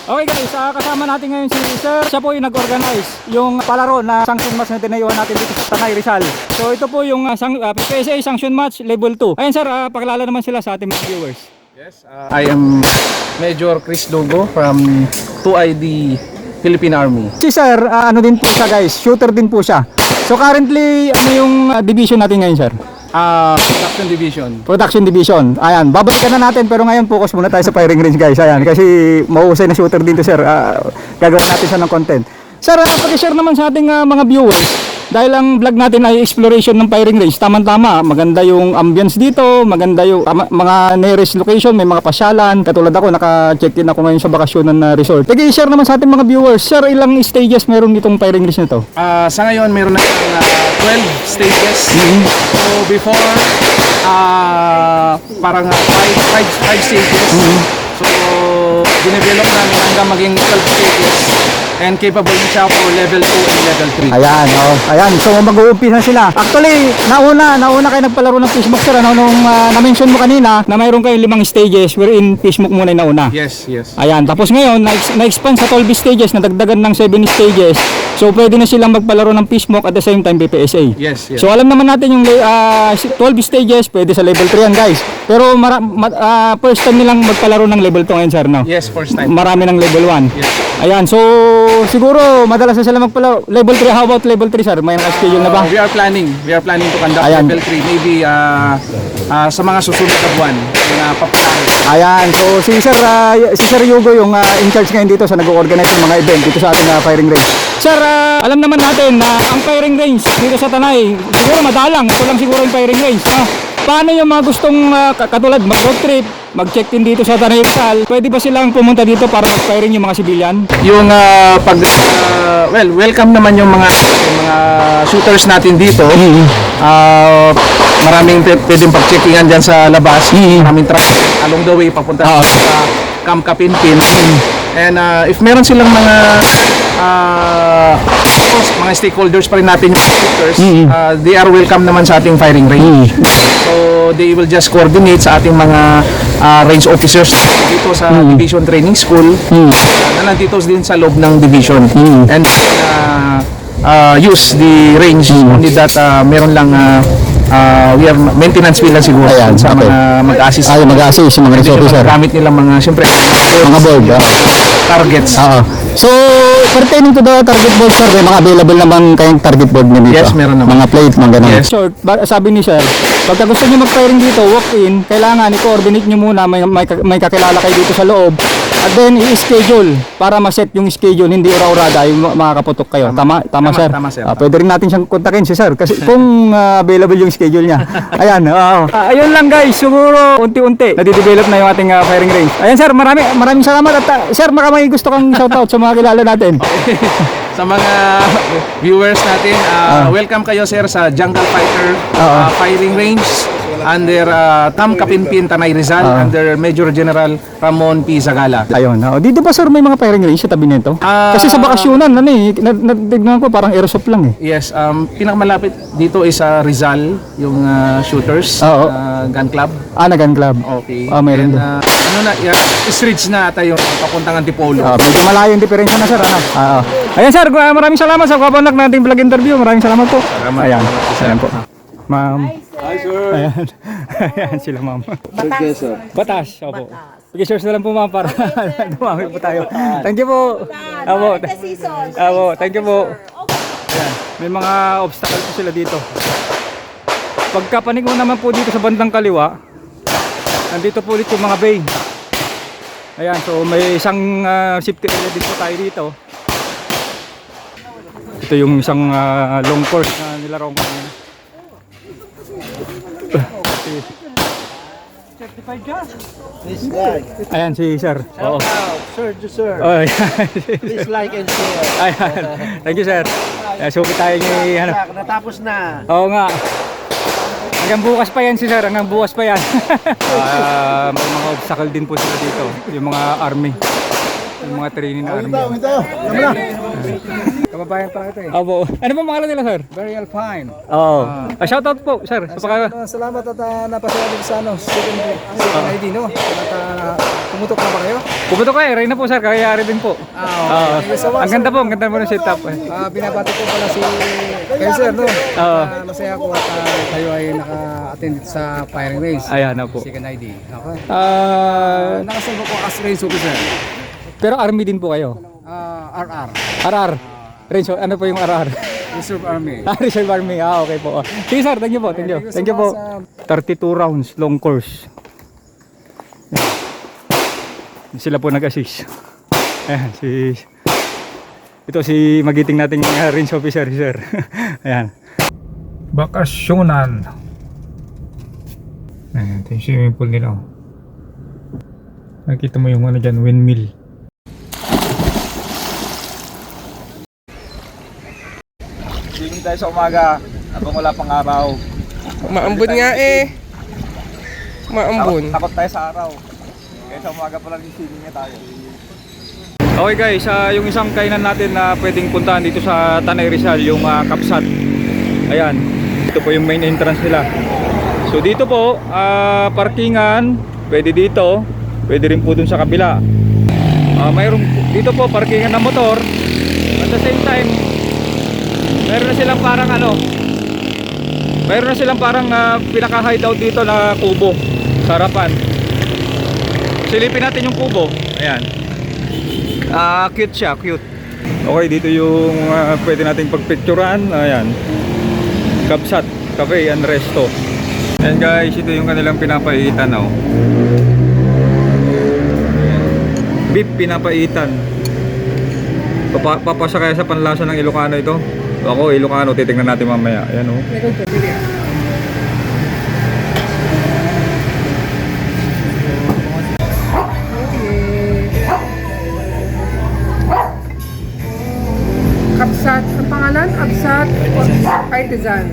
Okay guys, kasama natin ngayon si Sir. Siya po yung nag-organize yung palaro na sanction match na tinayuan natin dito sa Tanay Rizal. So ito po yung PSA sanction match level 2. Ayun sir, pakilala naman sila sa ating mga viewers. Yes, I am Major Chris Lugo from 2ID Philippine Army. Si Sir, ano din po siya guys, shooter din po siya. So currently, ano yung division natin ngayon sir? Production Division. Production Division. Ayan, babalikan na natin pero ngayon focus muna tayo sa firing range guys. Ayan, kasi mahusay na shooter dito sir. Gagawin natin siya ng content. Sir, pag-share naman sa ating mga viewers. Dahil ang vlog natin ay exploration ng firing range. Tama-tama, maganda yung ambience dito, maganda yung mga nearest location, may mga pasyalan. Katulad ako, naka-check-in ako ngayon sa bakasyonan na resort. Sige, i-share naman sa ating mga viewers. Sir, ilang stages meron itong firing range na to? Sa ngayon, meron na 12 stages. So before, parang 5 stages. So, dinevelop namin hanggang maging 12 stages. And capable na siya for level 2 and level 3. Ayan, oh. Ayan, so mag-uumpisa sila. Actually, nauna kayo nagpalaro ng Fishmook sir, ano, nung na-mention mo kanina na mayroon kayong 5 stages wherein Fishmook muna yung nauna. Yes, yes. Ayan, tapos ngayon, na-expand sa 12 stages, nadagdagan ng 7 stages. So, pwede na silang magpalaro ng Fishmook at the same time PPSA. Yes, yes. So, alam naman natin yung 12 stages, pwede sa level 3 yan guys. Pero first time nilang magpalaro ng level 2 ngayon sir, no? Yes, first time. Marami ng level 1. Yes. Ayan, so siguro madalas na sila magpalaro. Level 3, how about level 3 sir? May naka-schedule na ba? We are planning to conduct Ayan. level 3 maybe sa mga susunod na buwan na papalaro. Ayan, so si Sir Yugo yung in charge ngayon dito sa nag-organize ng mga event dito sa ating firing range. Sir, alam naman natin na ang firing range dito sa Tanay, siguro madalang. Ito lang siguro yung firing range. Paano yung mga gustong katulad mag-road trip, mag-check-in dito sa Tanay Rizal, pwede ba silang pumunta dito para mag-firing yung mga civilian? Yung welcome naman yung mga shooters natin dito. Maraming pwedeng pag-checkingan dyan sa labas. Maraming traffic along the way papunta sa Camp Kapinpin. And if meron silang mga stakeholders pa rin natin yung shooters, they are welcome naman sa ating firing range. So they will just coordinate sa ating mga range officers dito sa Division Training School na nandito din sa loob ng division. And use the range, only that meron lang we have maintenance fee lang siguro. Ayan, sa okay. mga mag-assist. Mag-assist yung mga range officer. Gamit nila mga, siyempre, Mga board, targets. So, pertaining to the target board sir, may mga available naman kayong target board nyo dito? Yes, meron naman. Mga plate, mga ganun. Yes. Short, sabi ni sir, pagka gusto nyo mag-firing dito, walk-in, kailangan i-coordinate nyo muna, may kakilala kayo dito sa loob, at then i-schedule para ma-set yung schedule, hindi ura-urada yung makakaputok kayo. Tama sir? Tama, sir. Pwede rin natin siyang kontakin si sir, kasi kung available yung schedule niya. Ayan, ayun lang guys, siguro unti-unti nadidevelop na yung ating firing range. Ayan sir, maraming salamat at sir, baka may gusto kang shoutout sa mga kilala natin. Sa mga viewers natin, welcome kayo sir sa Jungle Fighter firing range under Camp Kapinpin, Tanay Rizal, under Major General Ramon P. Zagala. Ayun, dito ba sir may mga firing range sa tabi nito? Kasi sa bakasyonan, natignan ko parang airsoft lang eh. Yes, pinakamalapit dito is Rizal, yung shooters, gun club. Na gun club. Okay. Meron din. Streets na ata yung papuntang Antipolo. Medyo malayo yung diferensya na sir, ano? Ayan sir, maraming salamat sa kapanak nating vlog interview. Maraming salamat po. Ayan, ayan po. Ma'am. Hi, sir. Ayan. Ayan sila ma'am. Batas. Opo. Sige, share na lang po ma'am para dumami po tayo. Thank you po. Thank you po. Ayan. May mga obstacle po sila dito. Pagkapanig mo naman po dito sa bandang kaliwa, nandito po ulit yung mga bay. Ayan, so may isang safety area din po tayo dito. Ito yung isang long course na nilarong kanina. This guy. Ayan si sir. Oo. Sir, sir. Oh, ayan. Please like and share. Ayan. Thank you sir. Suki tayo ni ano. Natapos na. Oo nga. Hanggang bukas pa yan si sir. Hanggang bukas pa yan. May mga obstacle din po sila dito. Yung mga army. Yung mga training na army. Ito. Tama na. Come kababayan pa kita eh. Opo. Ano po pangalan nila, sir? Burial fine. Oo. Shoutout po, sir. Salamat at napasaya dito sa second ID, no? At pumutok na ba kayo? Pupunta kayo, Reyna po, sir. Kayari din po. Oo. Thank you so much, Ang ganda po, ang ganda po ng setup. Binabati ko pala si kayo sir, no? Oo. Masaya ako at kayo ay naka-attend dito sa firing range. Ayan na po. Second ID. Okay. Ah, Nakasalbo ko as range officer. pero army din po kayo. RR. RR. Range, ano po yung RR? Reserve Army. Reserve Army. Okay po. Sige sir, thank you po. Thank you. Thank you po. 32 rounds, long course. Sila po nag-assist. Ayan, ito si magiting nating range officer, sir. Ayan. Bakasyonan. Ayan, ito yung swimming pool nila. Nakita mo yung ano dyan, windmill. Swimming tayo sa umaga habang wala pang araw. Maambon nga eh. Maambon. Takot tayo sa araw. Kaya sa umaga pa lang swimming na tayo. Okay guys, yung isang kainan natin na pwedeng puntahan dito sa Tanay Rizal, yung Kapsat. Ayan, ito po yung main entrance nila. So dito po, parkingan, pwede dito, pwede rin po dun sa kabila. Mayroon dito po parkingan ng motor. At the same time, meron na silang parang pinaka-hideout dito na kubo sa harapan. Silipin natin yung kubo. Ayan. Cute siya, cute. Okay, dito yung pwede nating pagpicturean. Ayan. Kapsat Cafe and Resto. And guys, ito yung kanilang pinapaitan, oh. Beef pinapaitan. Papasa kaya sa panlasa ng Ilocano ito? Ako, Ilocano, titingnan natin mamaya. Ayan, oh. Kapsat, ang pangalan? Kapsat Artisan.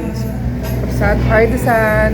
Kapsat Artisan.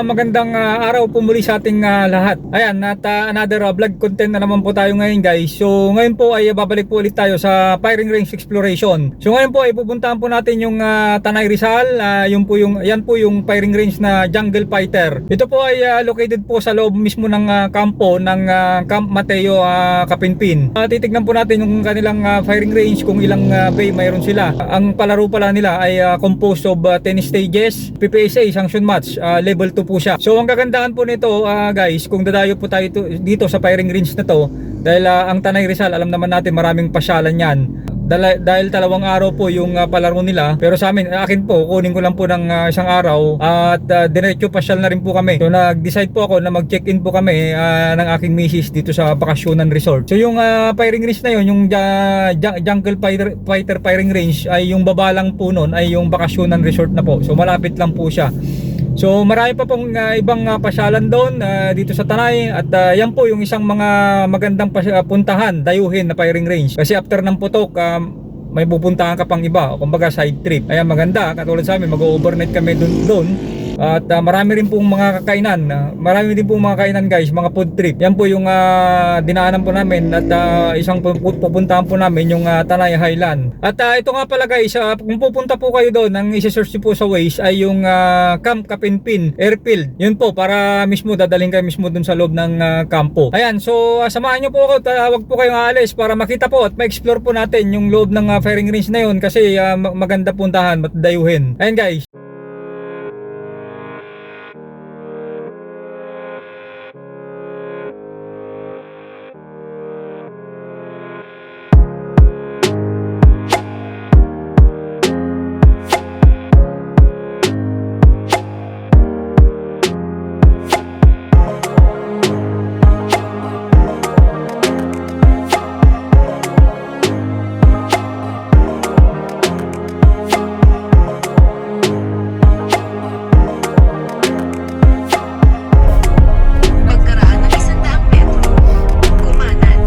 Magandang araw po muli sa ating lahat. Ayan, at another vlog content na naman po tayo ngayon guys. So ngayon po ay babalik po ulit tayo sa firing range exploration. So ngayon po ay pupuntahan po natin yung Tanay Rizal. Yan po yung firing range na Jungle Fighter. Ito po ay located po sa loob mismo ng kampo ng Camp Mateo Kapinpin. Titignan po natin yung kanilang firing range kung ilang bay mayroon sila. Ang palaro pala nila ay composed of 10 stages, PPSA sanction match, level 2 po siya. So ang kagandahan po nito guys, kung dadayo po tayo dito sa firing range na to, dahil ang Tanay Rizal, alam naman natin maraming pasyalan yan. dahil 2 araw po yung palaro nila. Pero sa akin po, kunin ko lang po ng 1 araw at diretso pasyal na rin po kami. So nag-decide po ako na mag-check-in po kami ng aking misis dito sa Bakasyonan Resort. So yung firing range na yun, yung Jungle Fighter firing range ay yung baba lang po nun ay yung Bakasyonan Resort na po. So malapit lang po siya. So marami pa pong ibang pasyalan doon dito sa Tanay at yan po yung isang mga magandang puntahan, dayuhin na firing range. Kasi after ng putok, may pupuntahan ka pang iba, kumbaga side trip. Ayan, maganda, katulad sa amin, mag-overnight kami doon. At marami rin pong mga kakainan. Marami din pong mga kainan guys, mga food trip. Yan po yung dinaanan po namin at isang pupuntahan po namin yung Tanay Highland. At ito nga pala guys, kung pupunta po kayo doon, ang isi-search po sa Waze ay yung Camp Kapinpin Airfield. Yun po, para mismo dadaling kayo mismo doon sa loob ng kampo. Ayan, so samahan nyo po ako, wag po kayong aalis para makita po at ma-explore po natin yung loob ng firing range na yun kasi maganda puntahan, matdayuhin. Ayan guys. Pagkaraan ng 100 metro, kumanan.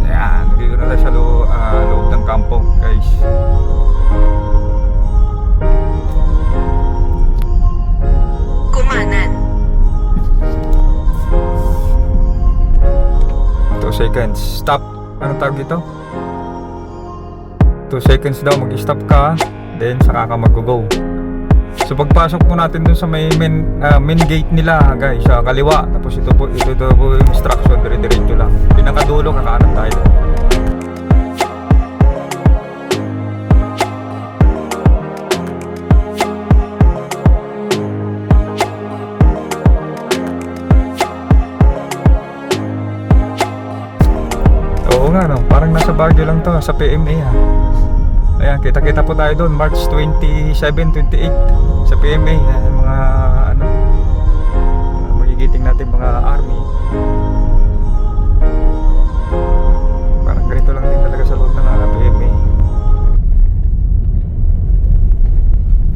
Ayan, nandito na tayo sa loob ng kampo guys. Kumanan. 2 seconds, stop. Anong tawag dito? 2 seconds daw, mag-stop ka, then saka ka mag-go. So pagpasok po natin dun sa main gate nila guys, sa kaliwa. Tapos ito po yung instruction, dire-diretso lang. Pinakadulo, kakanan tayo. Oo nga no, parang nasa Baguio lang to, sa PMA ha. Ayan, kita-kita po tayo doon March 27, 28 sa PMA. Ayan, mga magigiting natin mga army. Parang ganito lang din talaga sa loob ng PMA.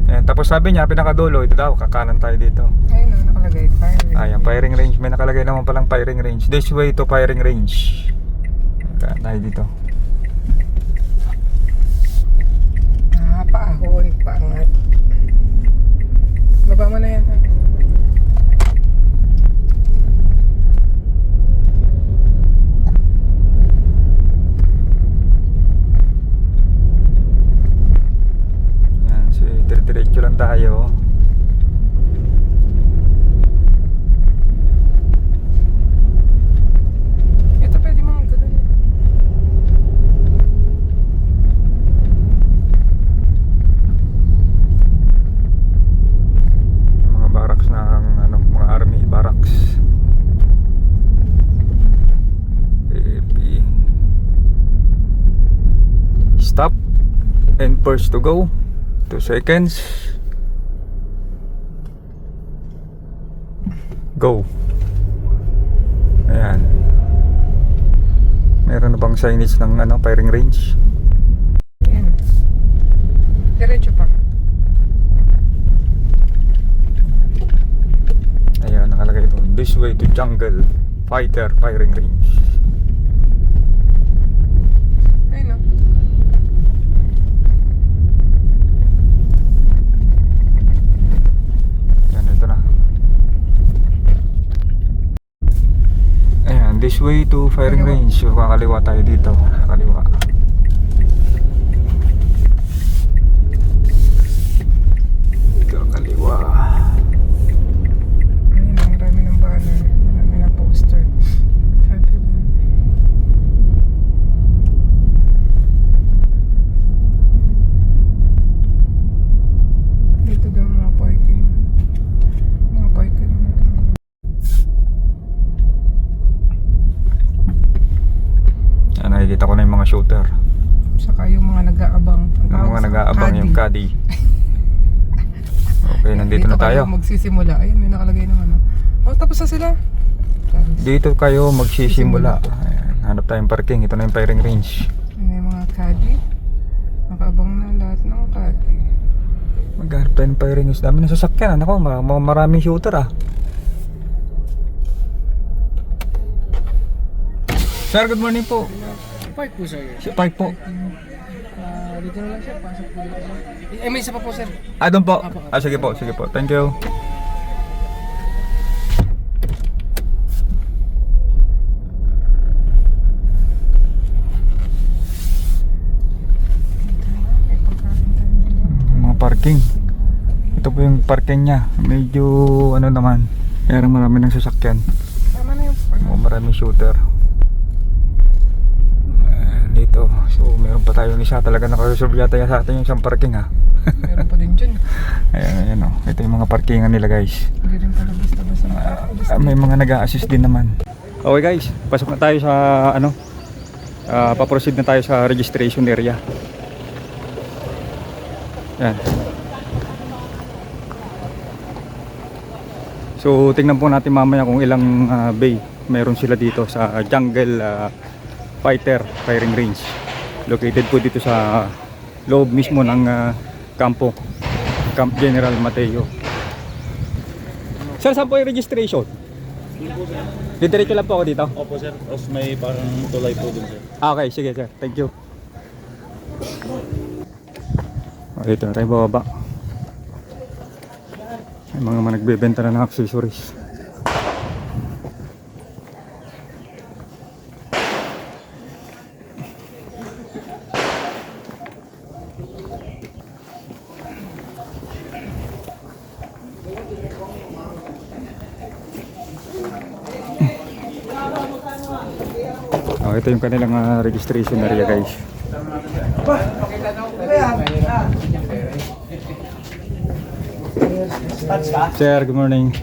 Ayan, tapos sabi niya, pinakadulo, ito daw, kakanan tayo dito. Ayun na, nakalagay. Ayan, firing range. May nakalagay naman palang firing range. This way to firing range. Kaya tayo dito. Paahon, paangat. Baba mo na yan. Yan, so dire-diretso lang tayo. Ito pwede mo magkakaroon. Mga barracks ng mga army barracks. AP. Stop and first to go. 2 seconds. Go. Ayan. Meron na bang signage ng firing range? Ayan. Diretso pa. Ayan, nakalagay doon. This way to Jungle Fighter firing range. Ayun o. Yan, ito na. Ayan, this way to firing range. So, kakaliwa tayo dito. Kaliwa. Kakaliwa. Ayun na, marami ng banner. Marami ng poster. Sabi ba? Dito daw mga parking. Mga parking. Yan, nakikita ko na yung mga shooter. Saka yung mga nag-aabang. Yung mga nag-aabang yung caddy. Okay, nandito na tayo. Kayo magsisimula. Ayun, may nakalagay naman. Oh, tapos na sila. Dito kayo magsisimula. Ayan, hanap tayong parking. Ito na yung firing range. May mga caddy. Nakaabang na lahat ng caddy. Maghanap tayo ng firing range. Dami na sasakyan. Ako, maraming shooter ah. Sir, good morning po. Park po sir. Park po. Dito na lang siya, pasok po dito. May isa pa po sir. Doon po. Sige po, sige po. Thank you. Mga parking. Ito po yung parking niya. Medyo ano naman. Kaya marami ng sasakyan. Tama na yung Maraming shooter. Dito. So meron pa tayong isa. Talaga nakareserve yata sa atin yung isang parking ha. meron pa din dyan. Ayan o. Ito yung mga parkingan nila guys. Hindi rin pala basta-basta makakabas. May mga nag-a-assist din naman. Okay guys, pasok na tayo sa ano. Paproceed na tayo sa registration area. Yan. So tingnan po natin mamaya kung ilang bay meron sila dito sa Jungle Fighter firing range. Located po dito sa loob mismo ng Camp General Mateo. Sir, saan po yung registration? Didiretso lang po ako dito? Opo sir, tapos may parang tulay po dun sir. Okay, sige sir. Thank you. Dito na tayo bababa. May mga nagbebenta na ng accessories. Ito yung kanilang registration area guys. Sir, good morning. Good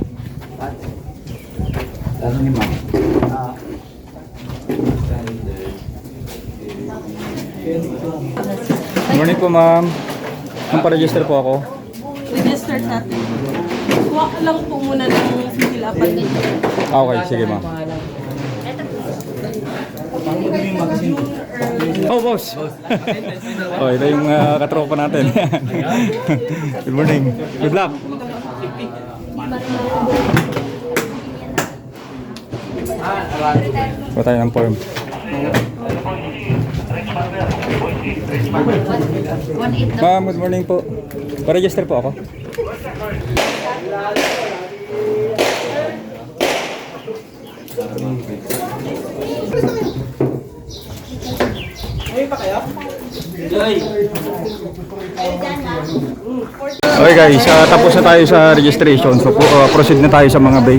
morning po ma'am. Pa-register po ako. Register natin. Kuha ko lang po muna ng fill up at Okay, sige ma'am. Oh, boss. Oh, ito yung katropa natin. Good morning. Good luck. Kuha tayo ng form. Ma'am, good morning po. Pa-register po ako. Okay guys, tapos na tayo sa registration. So proceed na tayo sa mga bay.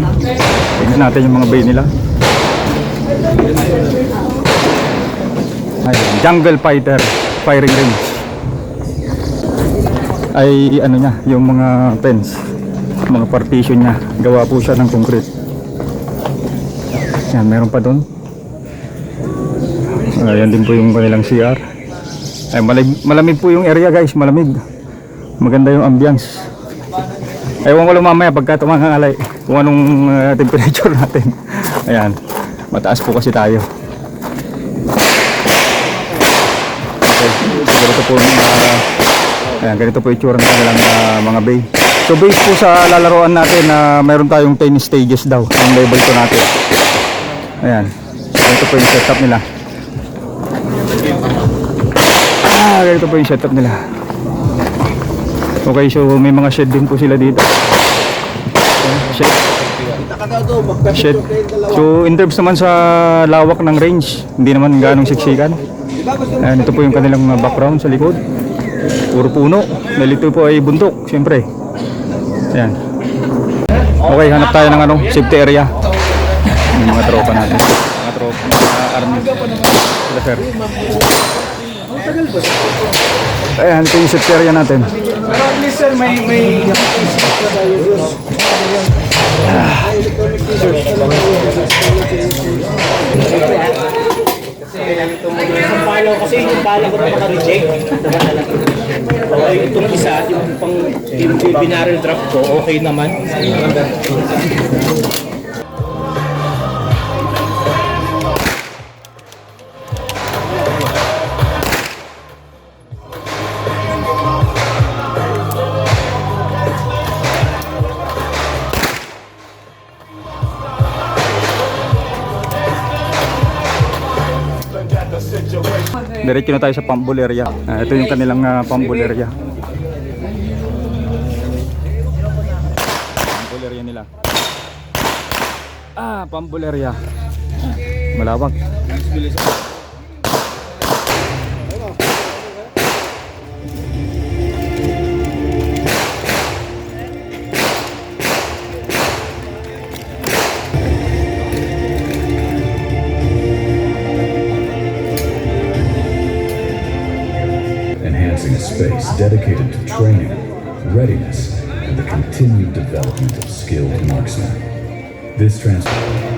Tingnan natin yung mga bay nila. Ayun, Jungle Fighter firing range. Ay ano niya, yung mga fence, mga partition niya, gawa po siya ng concrete. Yan, meron pa doon. Ayan din po yung kanilang CR. Ay, malamig po yung area guys, malamig. Maganda yung ambience. Ewan ko lang mamaya pagka tumangalay kung anong temperature natin. Ayan, mataas po kasi tayo. Okay, so ganito po ayan, ganito po itsura ng kanilang mga bay. So based po sa lalaroan natin na mayroon tayong 10 stages daw ang level 2 natin. Ayan, ganito po yung setup nila. Ganito po yung setup nila. Okay, so may mga shed din po sila dito. Shed. So in terms naman sa lawak ng range, hindi naman ganong siksikan. Ayan, ito po yung kanilang background sa likod. Puro puno. Dahil ito po ay bundok, siyempre. Ayan. Okay, hanap tayo ng safety area. Yung mga tropa natin. Mga tropa, army. Sila sir. Ayan, ito yung safety area natin. Pero at least sir, may Akala ko na maka-reject. Okay, itong isa, yung pang binarrel draft ko, okay naman. Diretso na tayo sa Pambulerya. Ito yung kanilang Pambulerya. Pambulerya nila. Pambulerya. Malawak. Enhancing a space dedicated to training, readiness, and the continued development of skilled marksmen. This transformation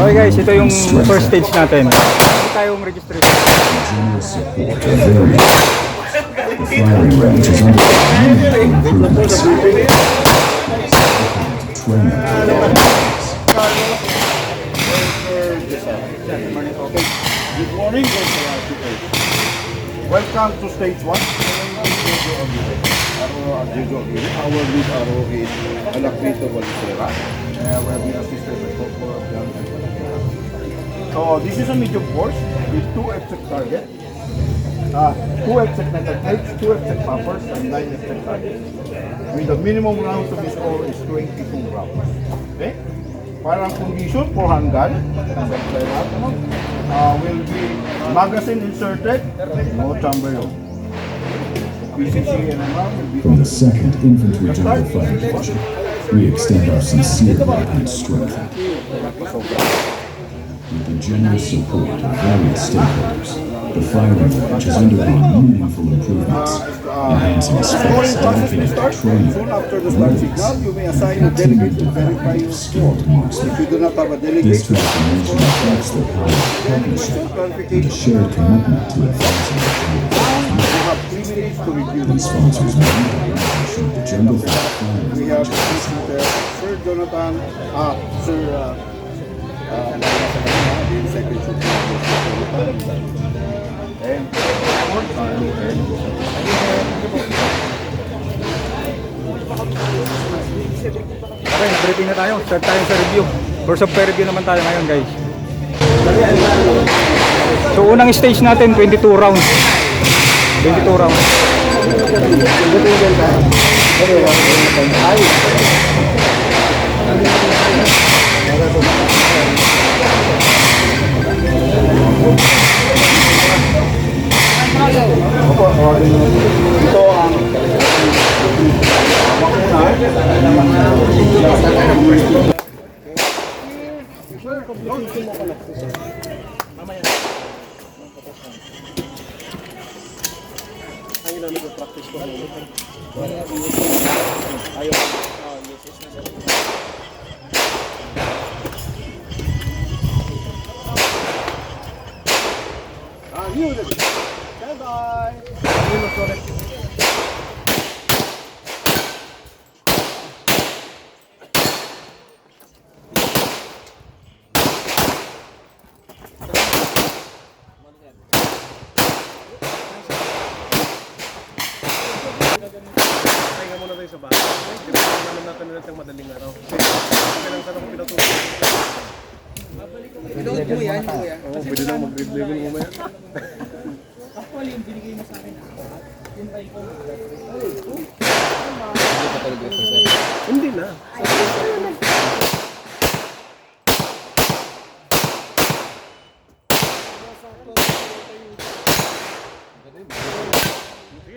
Okay guys, ito yung first stage natin. Ito tayong registration. generous support of various. The firing range is under meaningful improvements. Training. Good morning, welcome to stage 1. Our lead RO is Alacrito Valsera. Where we assisted by Corporal Jan and Valsera. So this is a medium force with 2 exact targets. 2 exact metal 2 exact poppers, and 9 exact targets. With the minimum round to be scored is 22 rounds. Okay? Parang condition for handgun, will be magazine inserted, no chamber load. PCC and MR will be From the 2nd Infantry Jungle Fighting Division, we extend our sincere love and strength. With the generous support of various stakeholders, the firing range has undergone meaningful improvements, enhancing a space dedicated to training, soon after the start readiness, signal, you may assign a and delegate continued to verify development your of score. skilled marksmen. If you do not have a This delegate, transformation reflects the power of partnership and a shared commitment to advancing the field. you have 3 minutes to review the These sponsors made the introduction of the Jungle Fight firing We have range. Sir Jonathan, Sir the second shooter, and Okay, nag-briefing na tayo. Start tayo sa review. Course of review naman tayo ngayon guys. So unang stage natin, 22 rounds. 22 rounds. ito ang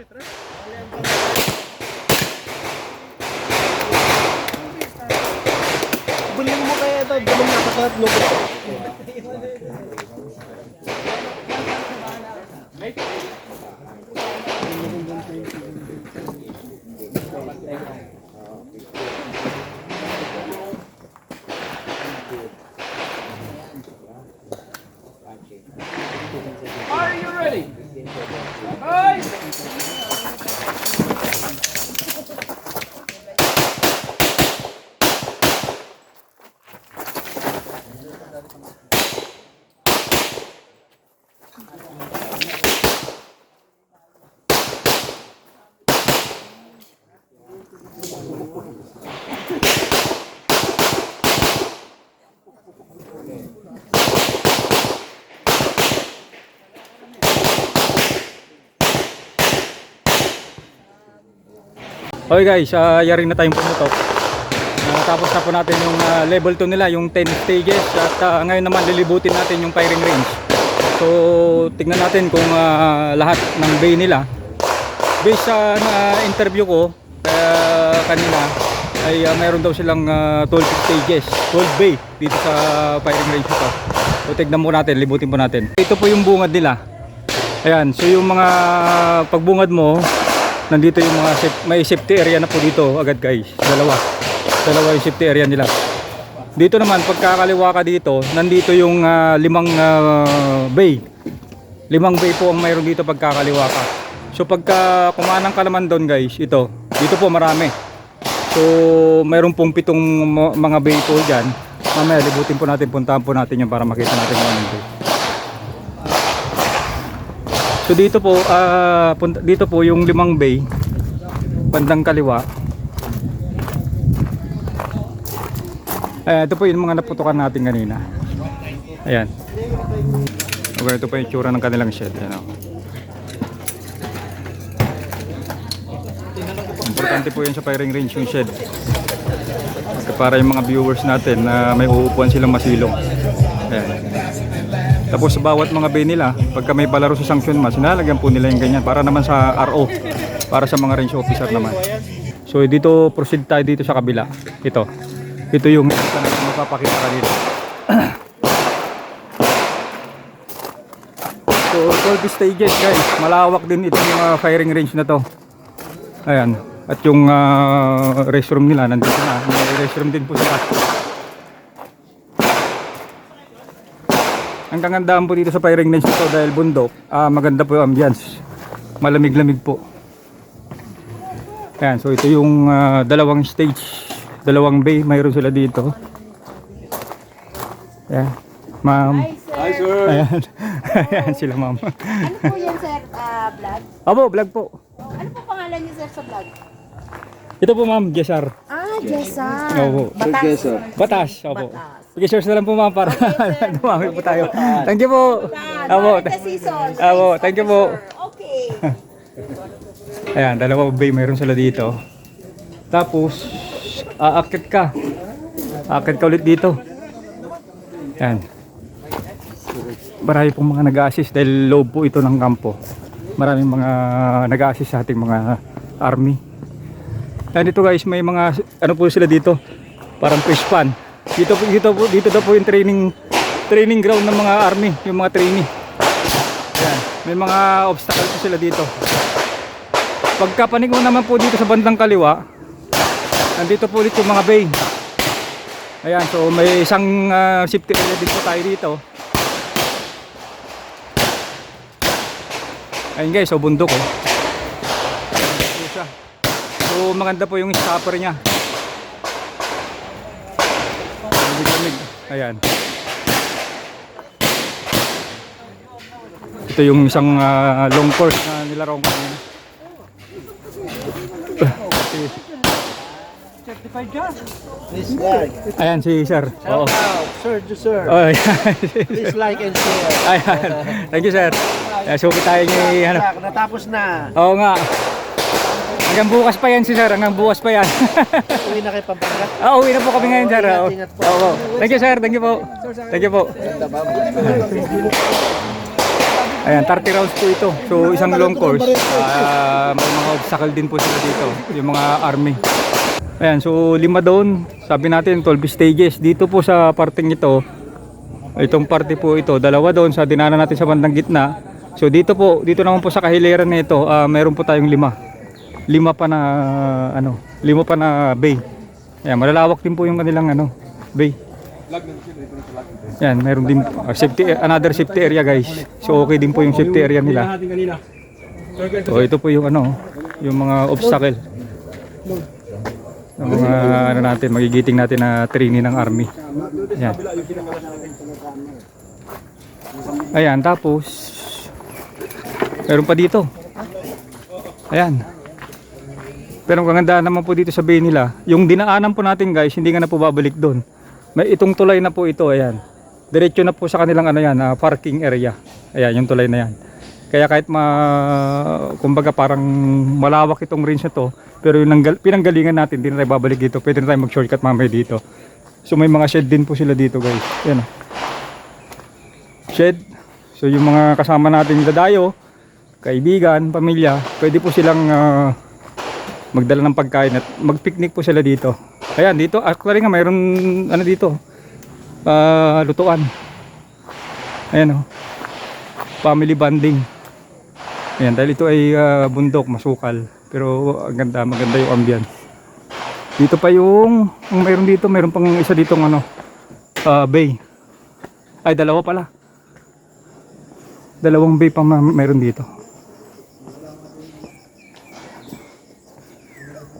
Buling mo kaya ito, dalawang nakasat mo. Are you ready? Hi! Okay guys, yari na tayong pumutok. Natapos na po natin yung level 2 nila, yung 10 stages. At ngayon naman lilibutin natin yung firing range. So tignan natin kung lahat ng bay nila. Based sa interview ko kanina ay mayroon daw silang 12 stages, 12 bay dito sa firing range ito. So tignan mo natin, libutin po natin. Ito po yung bungad nila. Ayan, so yung mga pagbungad mo, nandito yung mga may safety area na po dito agad guys. Dalawa yung safety area nila. Dito naman pagkakaliwa ka dito, nandito yung 5 bay. 5 bay po ang mayroon dito pagkakaliwa ka. So pagka kumanang ka naman doon guys, dito po marami. So mayroon pong 7 mga bay po diyan. Mamaya libutin po natin, puntahan po natin yan para makita natin kung anong bay. So dito po yung 5 bay bandang kaliwa. Ito po yung mga naputukan natin kanina. Ayan. Okay, ito po yung tsura ng kanilang shed. Ayan, importante po yan sa firing range yung shed. Para yung mga viewers natin na may uupuan silang masilong. Ayan. Tapos sa bawat mga bay nila, pagka may palaro sa sanction mas, sinalagyan po nila yung ganyan para naman sa RO, para sa mga range officer naman. So dito proceed tayo dito sa kabila. Ito yung mapapakita kanina. So 12 stages guys, malawak din itong mga firing range na to. Ayan, at yung restroom nila nandito na, may restroom din po sila. Ang kagandaan po dito sa firing range nito dahil bundok, maganda po yung ambience, malamig-lamig po. Ayan, so ito yung dalawang stage, 2 bay, mayroon sila dito. Ayan, ma'am. Hi, sir. Ayan. Ayan sila ma'am. Ano po yan, sir? Vlog? Opo, vlog po. Ano po pangalan niyo, sir, sa vlog? Ito po ma'am, Jesar. Jessa. Opo. Batas, opo. Sige, share na lang po ma'am para dumami po tayo. Thank you po. Opo. Opo, thank you po. Okay. Ayan, 2 bay mayroon sila dito. Tapos aakit ka ulit dito. Ayan, marami pong mga nag-a-assist dahil loob po ito ng kampo. Maraming mga nag-a-assist sa ating mga army. Ayan, dito guys, may mga ano po sila dito, parang fish pan. Dito daw po yung training ground ng mga army, yung mga trainee. Ayan, may mga obstacle po sila dito. Pagkapanig mo naman po dito sa bandang kaliwa, nandito po ulit yung mga bay. Ayan, so may isang safety area din po tayo dito. Ayun guys, so bundok oh. So maganda po yung stopper niya. Lamig-lamig. Ayan. Ito yung isang long course na nilarong ko. This guy. Ayan si sir. Oo. Sir, Oh, ayan. please like and share. Ayan. Thank you sir. So tayo ni ano. Natapos na. Oo nga. Hanggang bukas pa yan si sir. Hanggang bukas pa yan. Uwi na kay Pampanga. Uwi na po kami ngayon sir. Ingat po. Oo. Thank you sir. Thank you po. Thank you po. Ayan, 30 rounds po ito. So, isang long course. May mga obstacle din po sila dito. Yung mga army. Ayan, so 5 doon. Sabi natin, 12 stages. Dito po sa parting ito, itong parte po ito, 2 doon sa dinaanan natin sa bandang gitna. So, dito naman po sa kahiliran na ito, meron po tayong 5. 5 pa na bay. Ayan, malalawak din po yung kanilang bay. Yan, meron din another safety area guys. So okay din po yung safety area nila. So ito po yung yung mga obstacle. Yung mga natin, magigiting natin na training ng army. Yan. Ayan, tapos meron pa dito. Ayan. Pero ang kagandahan naman po dito sa bay nila, yung dinaanan po natin guys, hindi nga na po babalik doon. May itong tulay na po ito, ayan. Diretso na po sa kanilang parking area. Ayan, yung tulay na yan. Kaya kahit kumbaga parang malawak itong range na to, pero yung pinanggalingan natin, hindi na tayo babalik dito. Pwede na tayo mag-shortcut mamaya dito. So may mga shed din po sila dito guys. Ayan o. Shed. So yung mga kasama natin dadayo, kaibigan, pamilya, pwede po silang magdala ng pagkain at mag-picnic po sila dito. Ayan, dito actually nga mayroon dito. Lutuan. Ayan family bonding. Ayan, dahil ito ay bundok, masukal. Pero maganda yung ambience. Dito pa yung mayroon dito, mayroon pang isa ditong bay. Ay, 2 pala. 2 bay pa mayroon dito.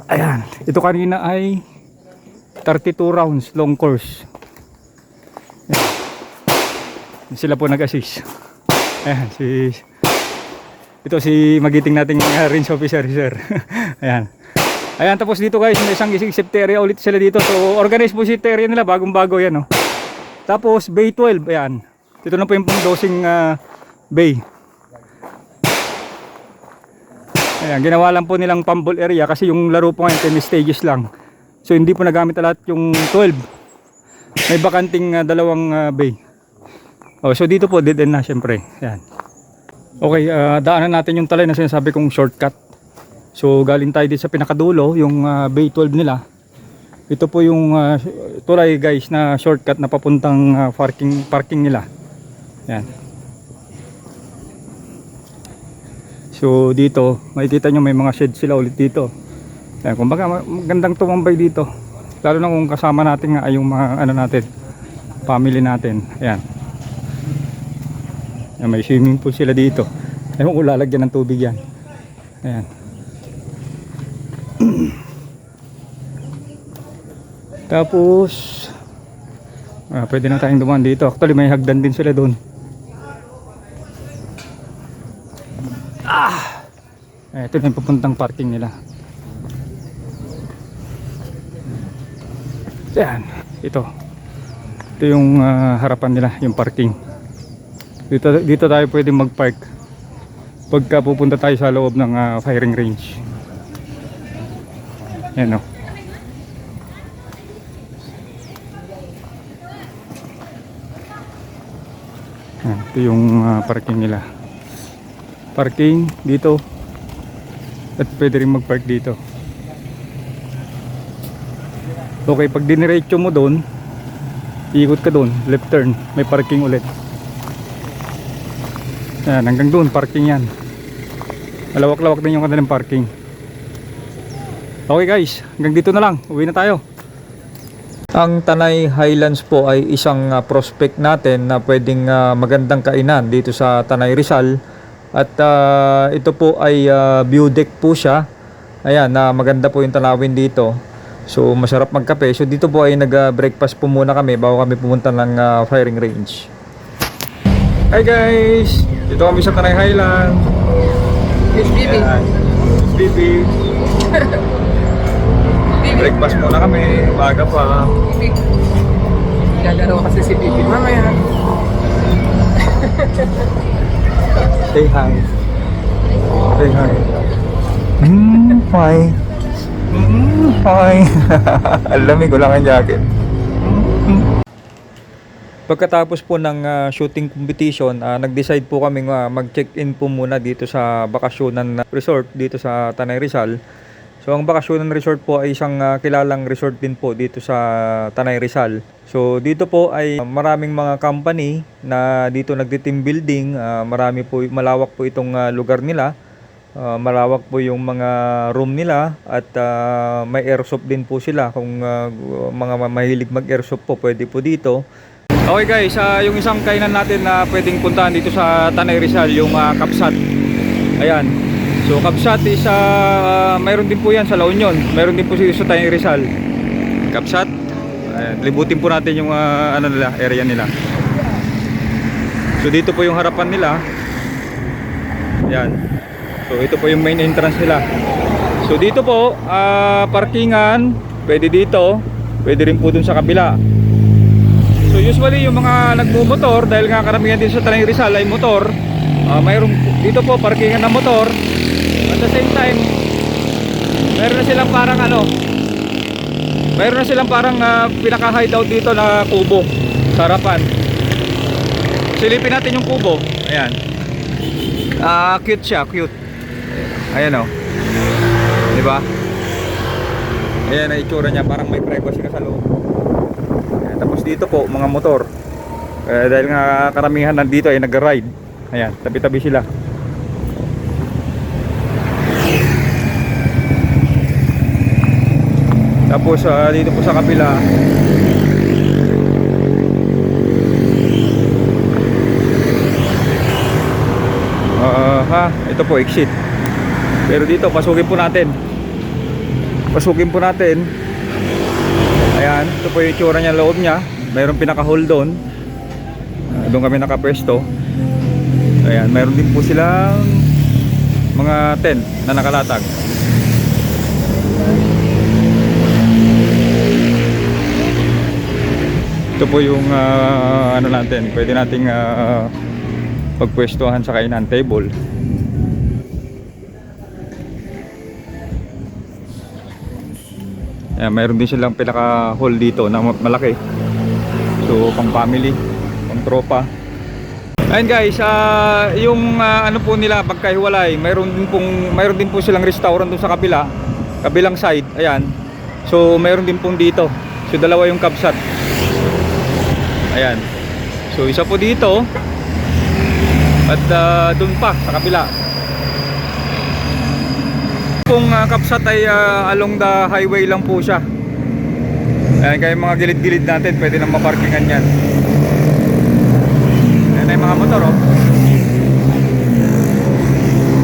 Ayan, ito kanina ay 32 rounds long course. Ayan. Sila po nag-assist. Ayan, ito si magiting nating range officer, sir. Ayan. Ayan, tapos dito guys, may isang safety area ulit sila dito. So, organize po safety area nila, bagong-bago yan, Tapos, Bay 12, ayan. Dito na po yung dosing bay. Ayan, ginawa lang po nilang pamball area kasi yung laro po ngayon 10 stages lang. So hindi po nagamit lahat yung 12. May bakanting 2 bay. So dito po dead end na syempre. Ayan. Okay, daanan natin yung talay na sinasabi kong shortcut. So galing tayo dito sa pinakadulo, yung bay 12 nila. Ito po yung tulay guys na shortcut na papuntang parking nila. Ayan. So dito, makikita nyo may mga shed sila ulit dito. Ayan, kumbaga magandang tumambay dito. Lalo na kung kasama natin nga ay yung mga natin, family natin. Ayan. Ayan, may swimming pool sila dito. Ayan, kung lalagyan ng tubig yan. Ayan. Tapos pwede na tayong dumaan dito. Actually may hagdan din sila doon. Ito na yung papuntang parking nila. Yan, ito yung harapan nila, yung parking. Dito tayo pwedeng mag-park pagka pupunta tayo sa loob ng firing range. Yan ito yung parking nila. Parking dito. At pwede rin mag-park dito. Okay, pag diniretso mo doon, iikot ka doon, left turn, may parking ulit. Yan, hanggang doon, parking yan. Malawak-lawak din yung kanilang parking. Okay guys, hanggang dito na lang, uwi na tayo. Ang Tanay Highlands po ay isang prospect natin na pwedeng magandang kainan dito sa Tanay Rizal. At ito po ay view deck po siya. Ayan, maganda po yung tanawin dito. So masarap magkape. So dito po ay nag-breakfast po muna kami bago kami pumunta ng firing range. Hi guys! Dito kami sa Tanay Highland. Miss Bibi. Miss Bibi. Breakfast muna kami. Umaga pa. Bibi. Gagalaw kasi si Bibi. Mamaya. Say hi. Say hi. Hi. Hi. Alamig ko lang ang jacket. Pagkatapos po ng shooting competition, nag-decide po kami mag-check-in po muna dito sa bakasyonan resort dito sa Tanay Rizal. So ang bakasyonan resort po ay isang kilalang resort din po dito sa Tanay Rizal. So dito po ay maraming mga company na dito nagti-team building, malawak po itong lugar nila. Malawak po yung mga room nila at may airsoft din po sila. Kung mga mahilig mag-airsoft po, pwede po dito. Okay guys, yung isang kainan natin na pwedeng puntahan dito sa Tanay Rizal, yung Kapsat. Ayan. So Kapsat is mayroon din po yan sa La Union. Mayroon din po dito sa Tanay Rizal. Kapsat. Ayan, libutin po natin yung area nila. So dito po yung harapan nila. Ayan. So ito po yung main entrance nila. So dito po, parkingan, pwede dito, pwede rin po dun sa kabila. So usually yung mga nagmumotor, dahil nga karamihan din sa Tanay Rizal ay motor, mayroon dito po parkingan ng motor. At the same time, mayroon na silang parang pinaka-hideout dito na kubo sa harapan. Silipin natin yung kubo. Ayan. Cute siya, cute. Ayan o. Diba? Ayan ang itsura niya, parang may privacy ka sa loob. Ayan, tapos dito po, mga motor. Dahil nga karamihan nandito ay nag-ride. Ayan, tabi-tabi sila. Tapos dito po sa kapila, ito po exit. Pero dito pasukin po natin. Ayan, ito po yung itsura niya, loob niya. Mayroong pinaka-hall doon. Doon kami nakapwesto. Ayan, mayroon din po silang mga tent na nakalatag. Ito po yung ano natin, pwede nating pagpwestuhan sa kainan table. Ayan, mayroon din silang pinaka-hall dito na malaki. So pang family, pang tropa. Ayun guys, yung ano po nila pagkahiwalay, mayroon din po silang restaurant doon sa kabilang side. Ayan. So mayroon din pong dito. So dalawa yung Kapsat. Ayan. So isa po dito at doon pa sa kabila. Kung Kapsat ay along the highway lang po siya. Ayan, kaya mga gilid-gilid natin pwede nang maparkingan yan. Ayan ay mga motor oh.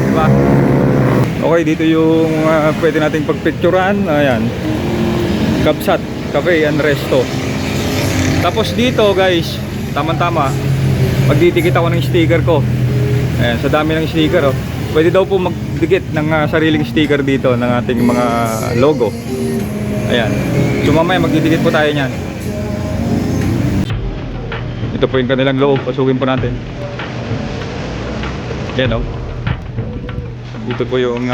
Diba? Okay, dito yung pwede nating pagpicturan. Ayan, Kapsat Cafe and Resto. Tapos dito guys, tama-tama, magdidikit ako ng sticker ko. Ayan, sa dami ng sticker oh. Pwede daw po magdikit ng sariling sticker dito ng ating mga logo. Ayan. So mamaya magdidikit po tayo niyan. Ito po yung kanilang loob. Pasukin po natin. Ayan oh. Dito po yung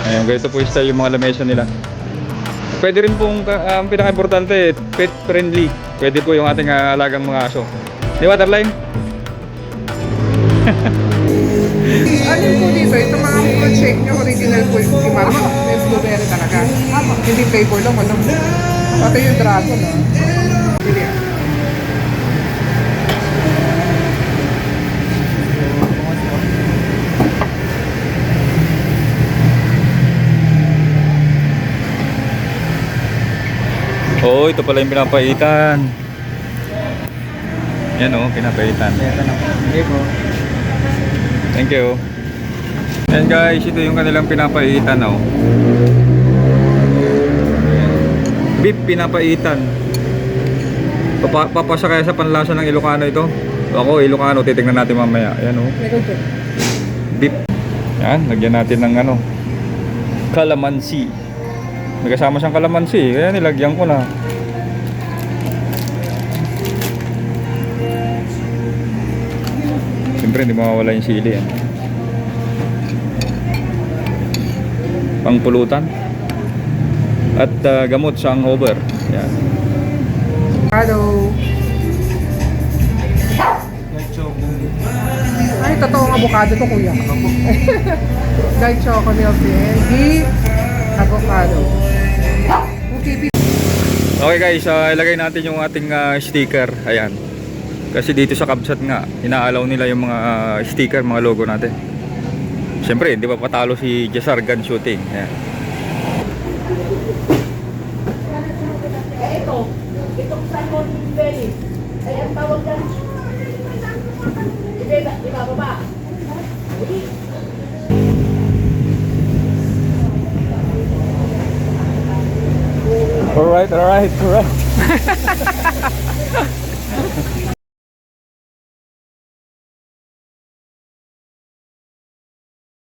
ayan, ganito po style yung mga lamesa nila. Pwede rin pong ang pinaka-importante, pet friendly. Pwede po yung ating alagang mga aso. Di ba, Waterline? Alin po dito, ito mga check nyo, original po yung mama. May blueberry talaga. Hindi flavor lang, walang pati yung dragon. Hindi yan. Oh, ito pala yung pinapaitan. Yan oh, pinapaitan. Thank you. Yan guys, ito yung kanilang pinapaitan oh. Beef pinapaitan. Papasa kaya sa panlasa ng Ilocano ito. Ako, Ilocano, titingnan natin mamaya. Ayan oh. Beef. Yan, lagyan natin ng ano, calamansi. May kasama siyang kalamansi, kaya nilagyan ko na. Siyempre hindi mawawala yung sili yan. pangpulutan. At gamot sa hangover. Yan. Hello. Ay, totoong avocado to, kuya. Dark choco milk tea, avocado. Okay, Okay guys, ilagay natin yung ating sticker. Ayan. Kasi dito sa Kabsat nga, inaalaw nila yung mga sticker, mga logo natin. Siyempre, hindi pa patalo si Jessar Gun Shooting. Ayan. Itong Simon Belly. Ay, ang tawag dyan. Iba baba. Alright.